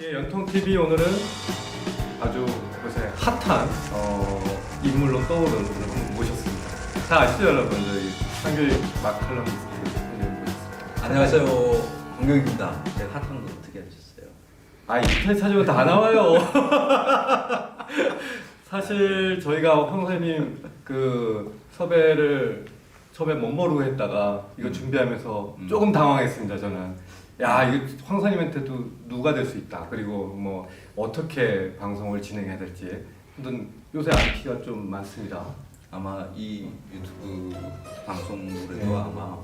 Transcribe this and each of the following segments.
예, 연통TV 오늘은 아주 요새 핫한 인물로 떠오르는 분을 모셨습니다. 다 아시죠 여러분? 저희 한글 마칼럼니스트 모셨습니다. 안녕하세요, 공경입니다. 제가 핫한 거 어떻게 하셨어요? 아, 인터넷 찾으면 다 나와요. 사실 저희가 황 선생님 그 섭외를 처음에 못 모르고 했다가 이거 준비하면서 조금 당황했습니다. 저는 야, 이거 황 선생님한테도 누가 될 수 있다. 그리고 뭐 어떻게 방송을 진행해야 될지. 아무튼 요새 안티가 좀 많습니다. 아마 이 유튜브 방송물에도 네. 아마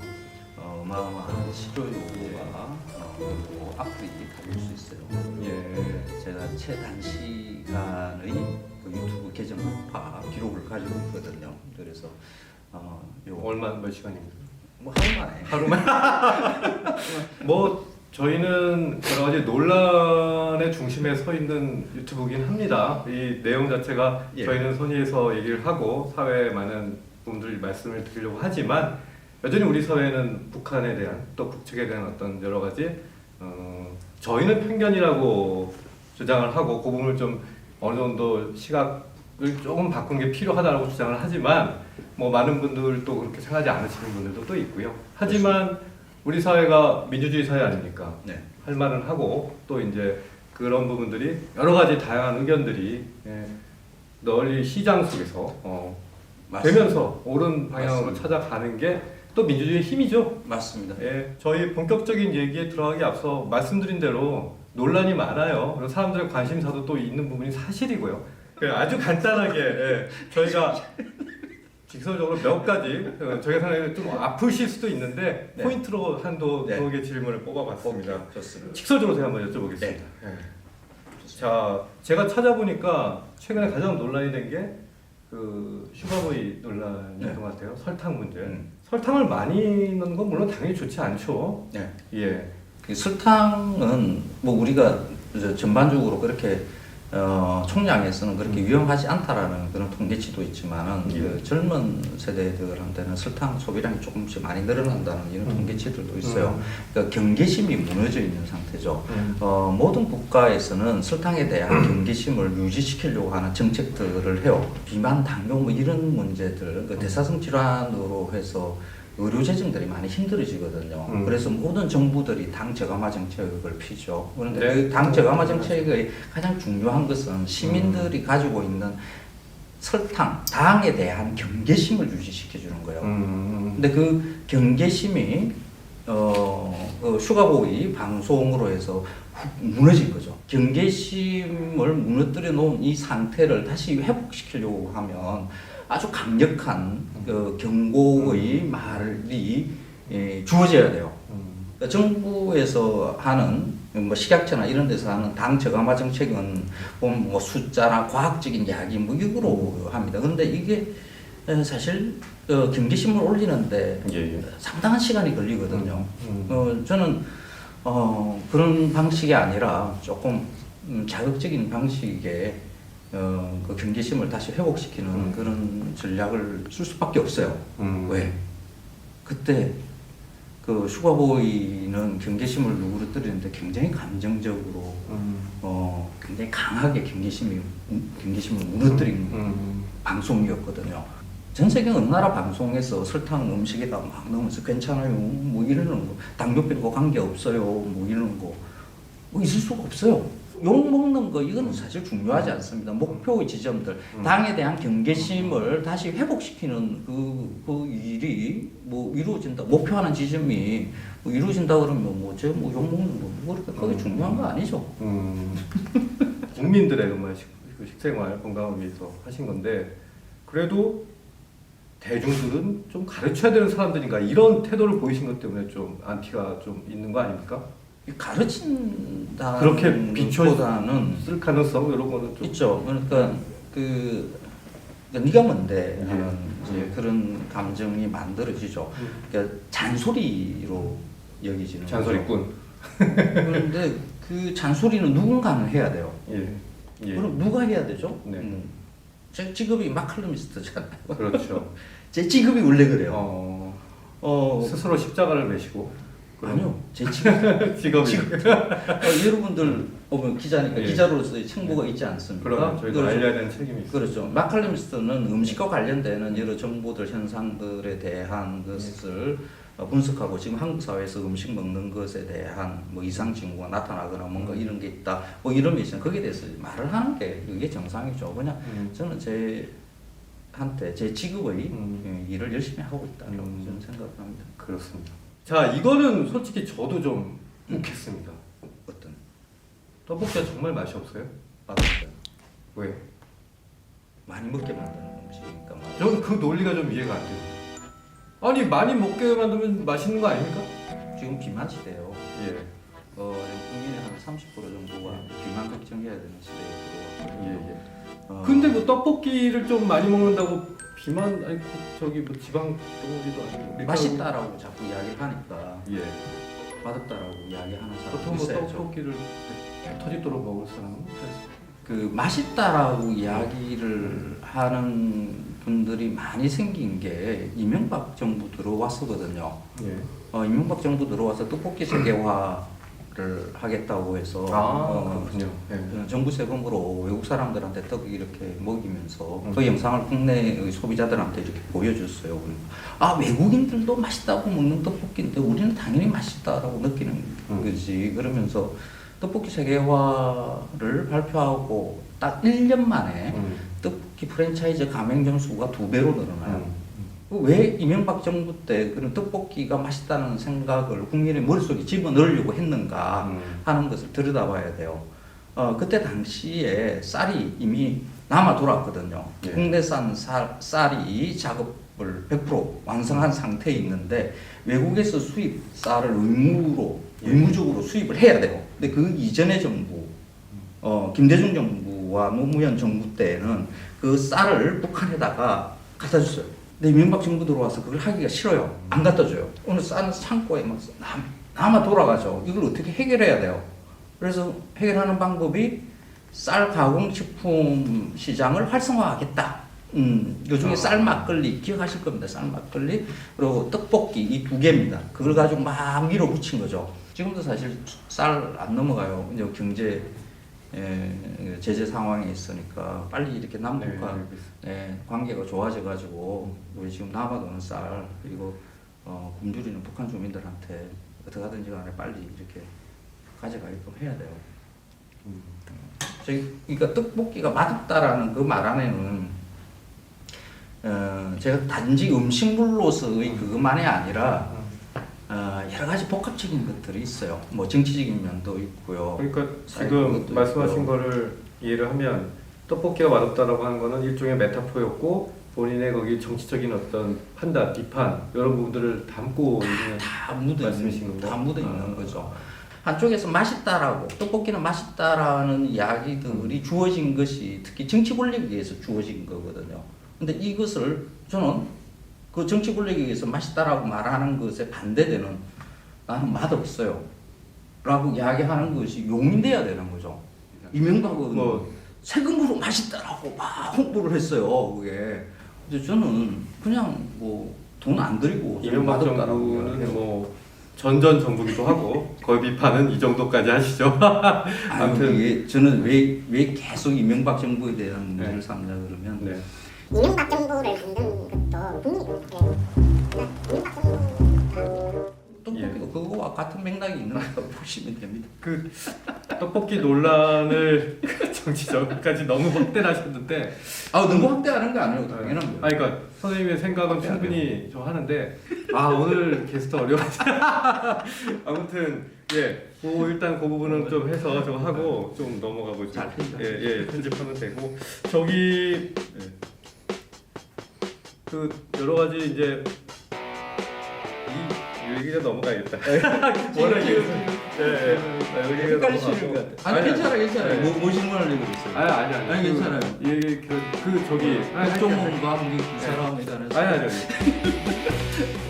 어마어마한 시조요가 그리고 악플이 달릴 수 있어요. 예. 제가 최단시간의 그 유튜브 계정 파 기록을 가지고 있거든요. 그래서 몇 시간입니까? 뭐 하루 만에 하루만? 뭐 저희는 여러 가지 논란의 중심에 서 있는 유튜브긴 합니다. 이 내용 자체가 예. 저희는 선의에서 얘기를 하고 사회에 많은 분들 말씀을 드리려고 하지만 여전히 우리 사회는 북한에 대한 또 북측에 대한 어떤 여러 가지 저희는 편견이라고 주장을 하고 그 부분을 좀 어느 정도 시각을 조금 바꾸는 게 필요하다고 주장을 하지만 뭐 많은 분들도 그렇게 생각하지 않으시는 분들도 또 있고요. 하지만 우리 사회가 민주주의 사회 아닙니까? 네. 할 말은 하고 또 이제 그런 부분들이 여러 가지 다양한 의견들이 널리 시장 속에서 맞습니다. 되면서 옳은 방향으로 맞습니다. 찾아가는 게 또 민주주의의 힘이죠. 맞습니다. 예, 저희 본격적인 얘기에 들어가기 앞서 말씀드린 대로 논란이 많아요. 그래서 사람들의 관심사도 또 있는 부분이 사실이고요. 아주 간단하게 저희가 직설적으로 몇 가지 저희가 생각하기에 좀 아프실 수도 있는데 네. 포인트로 한두 네. 개 질문을 뽑아봤습니다. 좋습니다. 직설적으로 제가 한번 여쭤보겠습니다. 네. 자, 제가 찾아보니까 최근에 가장 논란이 된 게 그 슈가보이 논란이었던 네. 것 같아요. 설탕 문제. 음. 설탕을 많이 넣는 건 물론 당연히 좋지 않죠. 네. 예. 그 설탕은 뭐 우리가 전반적으로 그렇게 총량에서는 그렇게 위험하지 않다라는 그런 통계치도 있지만은 그 젊은 세대들한테는 설탕 소비량이 조금씩 많이 늘어난다는 이런 통계치들도 있어요. 그러니까 경계심이 무너져 있는 상태죠. 모든 국가에서는 설탕에 대한 경계심을 유지시키려고 하는 정책들을 해요. 비만, 당뇨 뭐 이런 문제들, 그 대사성 질환으로 해서 의료 재정들이 많이 힘들어지거든요. 그래서 모든 정부들이 당 저감화 정책을 피죠. 그런데 네. 그 당 저감화 정책의 가장 중요한 것은 시민들이 가지고 있는 설탕, 당에 대한 경계심을 유지시켜주는 거예요. 근데 그 경계심이 슈가보이 방송으로 해서 무너진 거죠. 경계심을 무너뜨려 놓은 이 상태를 다시 회복시키려고 하면 아주 강력한 경고의 말이 주어져야 돼요. 그러니까 정부에서 하는 뭐 식약처나 이런 데서 하는 당 저감화 정책은 뭐 숫자나 과학적인 이야기 뭐 이거로 합니다. 그런데 이게 사실 경계심을 올리는데 상당한 시간이 걸리거든요. 저는 그런 방식이 아니라 조금 자극적인 방식의 그 경계심을 다시 회복시키는 그런 전략을 쓸 수밖에 없어요. 왜? 그때 그 슈가보이는 경계심을 누그러뜨리는데 굉장히 감정적으로 굉장히 강하게 경계심을 무너뜨린 방송이었거든요. 전 세계 어느 나라 방송에서 설탕 음식에다 막 넣으면서 괜찮아요, 뭐 이러는 거, 당뇨병과 관계 없어요, 뭐 이러는 거, 뭐 있을 수가 없어요. 욕 먹는 거 이거는 사실 중요하지 않습니다. 목표의 지점들, 당에 대한 경계심을 다시 회복시키는 그 일이 뭐 이루어진다. 목표하는 지점이 뭐 이루어진다 그러면 뭐욕 먹는 거 그렇게 그게 중요한 거 아니죠. 국민들의 정말 식생활 건강을 위해서 하신 건데 그래도 대중들은 좀 가르쳐야 되는 사람들인가 이런 태도를 보이신 것 때문에 좀 안티가 좀 있는 거 아닙니까? 가르친다는 그렇게 비춰보다는 쓸 가능성 이런 거는 좀 있죠. 그러니까 네가 뭔데 하는 이제 그런 감정이 만들어지죠. 그러니까 잔소리로 여기지는 잔소리꾼. 그런데 그 잔소리는 누군가는 해야 돼요. 예. 그럼 누가 해야 되죠? 네. 제 직업이 마칼럼니스트잖아요. 그렇죠. 제 직업이 원래 그래요. 스스로 십자가를 메시고 아니요, 제 직업. 직업이 여러분들 뭐 기자니까 예. 기자로서의 책무가 있지 않습니까? 그러면 저희도 그렇죠. 알려야 되는 책임이 있어요. 그렇죠. 마칼리스트는 음식과 관련되는 여러 정보들, 현상들에 대한 것을 분석하고 지금 한국 사회에서 음식 먹는 것에 대한 뭐 이상 징후가 나타나거나 뭔가 이런 게 있다, 뭐 이런 게 있으면 거기에 대해서 말을 하는 게 이게 정상이죠. 그냥 저는 제한테 제 직업의 일을 열심히 하고 있다고 저는 생각을 합니다. 그렇습니다. 자, 이거는 솔직히 저도 좀 욱했습니다. 어떤 떡볶이가 정말 맛이 없어요? 맛없어요. 왜요? 많이 먹게 만드는 음식이니까 말이에요. 저는 그 논리가 좀 이해가 안 돼요. 아니 많이 먹게 만들면 맛있는 거 아닙니까? 지금 비만 시대예요. 예. 국민의 한 30% 정도가 비만 걱정해야 되는 시대에 들어왔거든요. 예. 근데 뭐 떡볶이를 좀 많이 먹는다고 비만 아니 저기 뭐 지방 덩어리도 아니고 밀가루- 맛있다라고 자꾸 이야기를 하니까 예. 맛없다라고 이야기하는 보통 사람도 뭐 있어야죠. 떡볶이를 배 터지도록 먹을 사람은 그래서 그 맛있다라고 이야기를 하는 분들이 많이 생긴 게 이명박 정부 들어왔었거든요. 예. 이명박 정부 들어와서 떡볶이 세계화를 하겠다고 해서 그렇군요. 예. 정부 세금으로 외국 사람들한테 떡 이렇게 먹이면서 그 영상을 국내의 소비자들한테 이렇게 보여줬어요. 아, 외국인들도 맛있다고 먹는 떡볶이인데 우리는 당연히 맛있다라고 느끼는 거지. 그러면서 떡볶이 세계화를 발표하고 딱 1년 만에 떡볶이 프랜차이즈 가맹점 수가 2배로 늘어나요. 왜 이명박 정부 때 그런 떡볶이가 맛있다는 생각을 국민의 머릿속에 집어넣으려고 했는가 하는 것을 들여다봐야 돼요. 그때 당시에 쌀이 이미 남아 돌았거든요. 예. 국내산 쌀이 작업을 100% 완성한 상태에 있는데 외국에서 수입 쌀을 의무적으로 수입을 해야 돼요. 근데 그 이전의 정부, 김대중 정부와 노무현 정부 때는 그 쌀을 북한에다가 갖다 줬어요. 근데 이명박 정부 들어와서 그걸 하기가 싫어요. 안 갖다 줘요. 오늘 쌀은 창고에 막 남아 돌아가죠. 이걸 어떻게 해결해야 돼요? 그래서 해결하는 방법이 쌀 가공식품 시장을 활성화하겠다. 요즘에 쌀 막걸리 기억하실 겁니다. 쌀 막걸리 그리고 떡볶이 이 2개입니다. 그걸 가지고 막 밀어붙인 거죠. 지금도 사실 쌀 안 넘어가요. 이제 경제 제재 상황에 있으니까 빨리 이렇게 남북과 관계가 좋아져가지고 우리 지금 남아도는 쌀 그리고 굶주리는 북한 주민들한테 어떻게 하든지 간에 빨리 이렇게 가져가게끔 해야 돼요. 그러니까 떡볶이가 맛없다라는 그 말 안에는 제가 단지 음식물로서의 그것만이 아니라 여러 가지 복합적인 것들이 있어요. 뭐 정치적인 면도 있고요. 그러니까 지금 말씀하신 거를 이해를 하면 떡볶이가 맛없다라고 하는 거는 일종의 메타포였고 본인의 거기 정치적인 어떤 판단, 비판 이런 부분들을 담고 있는 다 묻어 말씀이신 있는 건가요? 다 묻어 있는 거죠. 한쪽에서 맛있다라고 떡볶이는 맛있다라는 이야기들이 주어진 것이 특히 정치 권력에 의해서 주어진 거거든요. 근데 이것을 저는 그 정치 권력에 의해서 맛있다라고 말하는 것에 반대되는 나는 맛없어요 라고 이야기하는 것이 용인돼야 되는 거죠. 이명박은 세금으로 맛있다라고 막 홍보를 했어요. 그게. 근데 저는 그냥 뭐 돈 안 들이고 이명박 정부는 뭐 전전 정부기도 하고 거의 비판은 이 정도까지 하시죠. 아무튼 이게 저는 왜 계속 이명박 정부에 대한 문제를 삼냐 그러면 네. 이명박 정부를 만든 것도 국민이거든요. 이명박 정부가 떡볶이도 그거와 같은 맥락이 있는 거라고 보시면 됩니다. 그 떡볶이 논란을 정치적까지 너무 확대하셨는데 너무 확대하는 거 아니에요. 당연한 거예요. 그러니까 선생님의 생각은 충분히 좀 하는데 오늘 게스트 어려워서 아무튼 일단 그 부분은 좀 해서 좀 하고 좀 넘어가고 잘 편집하면 되고 저기 그 여러 가지 이제 이 얘기가 넘어가야겠다. 워낙 여기가 헷갈리시는 것 같아요. 아니 괜찮아요. 뭐 질문하려고 그랬어요? 아니 괜찮아요. 그 저기 국정원과 그 사람에 관해서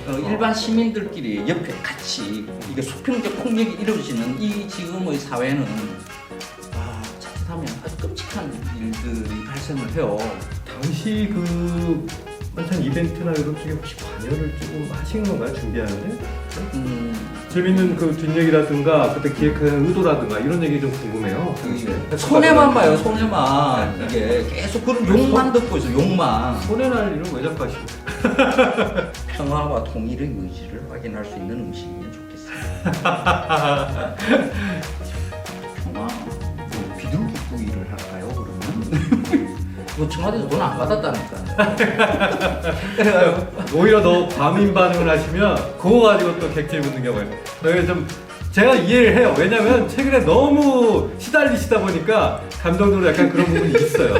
아니 일반 시민들끼리 옆에 같이 이게 수평적 폭력이 이루어지는 이 지금의 사회는 자칫하면 아주 끔찍한 일들이 발생을 해요. 당시 그 한창 이벤트나 이런 쪽에 혹시 관여 자료를 조금 하신 건가요? 준비하는데? 재밌는 그 뒷얘기라든가 그때 기획하는 의도라든가 이런 얘기 좀 궁금해요. 손해만 봐요, 손해만. 이게 계속 그런 욕만 듣고 있어, 욕만. 손해날 일은 왜 자꾸 하시고? 평화와 통일의 의지를 확인할 수 있는 음식이면 좋겠어요. 평화, 뭐 비둘기구이를 할까요, 그러면? 뭐 청와대에서 돈 안 받았다니까. 그래가지고 오히려 더 과민 반응을 하시면 그거 가지고 또 객질 붙는 경우가 있어요. 그래서 좀 제가 이해를 해요. 왜냐면 최근에 너무 시달리시다 보니까 감정적으로 약간 그런 부분이 있어요.